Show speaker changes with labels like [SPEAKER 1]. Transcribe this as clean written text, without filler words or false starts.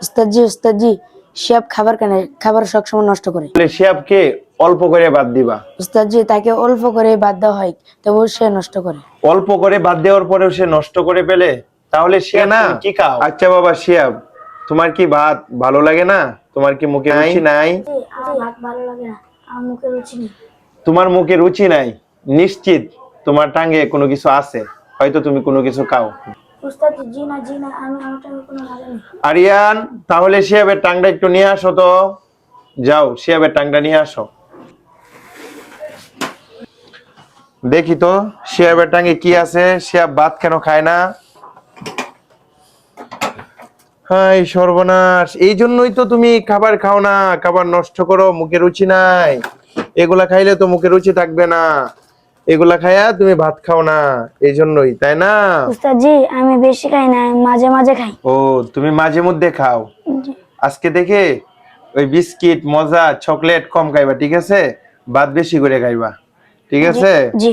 [SPEAKER 1] উস্তাদ জি শিহাব খাবার কেন খাবার সবসময় নষ্ট করে।
[SPEAKER 2] শিহাবকে অল্প করে বাদ দিবা।
[SPEAKER 1] উস্তাদ জি তাকে অল্প করে বাদ দেওয়া হয় তবু সে নষ্ট করে।
[SPEAKER 2] অল্প করে বাদ দেওয়ার পরেও সে নষ্ট করে ফেলে, তাহলে শিহাব তুমি কি খাও? আচ্ছা বাবা শিহাব, তোমার কি ভাত ভালো লাগে না? তোমার কি মুখে রুচি নাই?
[SPEAKER 3] আমার ভাত ভালো লাগে না, আমার মুখে রুচি নেই।
[SPEAKER 2] তোমার মুখে রুচি নাই, নিশ্চিত তোমার টাঙ্গে কোনো কিছু আছে, হয়তো তুমি কোনো কিছু খাও।
[SPEAKER 3] উস্তাদ জি না আমি আমার টাঙ্গে কোনো মজা নেই।
[SPEAKER 2] আরিয়ান, তাহলে শিহাবের টাংটা একটু নিয়ে আসো তো। যাও শিহাবের টাংটা নিয়ে আসো। দেখি তো শিহাবের টাঙ্গে কি আছে, শিহাব ভাত কেন খায় না? হাই সর্বনাশ, এই জন্যই তো তুমি খাবার খাও না, খাবার নষ্ট করো, মুখে রুচি নাই। এগুলা খাইলে তো মুখে রুচি থাকবে না, এগুলা খাইয়া তুমি ভাত খাও না, এই জন্যই, তাই না?
[SPEAKER 3] উস্তাদ জি আমি বেশি খাই না, আমি মাঝে মাঝে খাই।
[SPEAKER 2] ও তুমি মাঝে মধ্যে খাও।
[SPEAKER 3] জি।
[SPEAKER 2] আজকে দেখে ওই বিস্কিট মজা চকলেট কম খাইবা, ঠিক আছে? ভাত বেশি করে খাইবা, ঠিক আছে?
[SPEAKER 3] জি।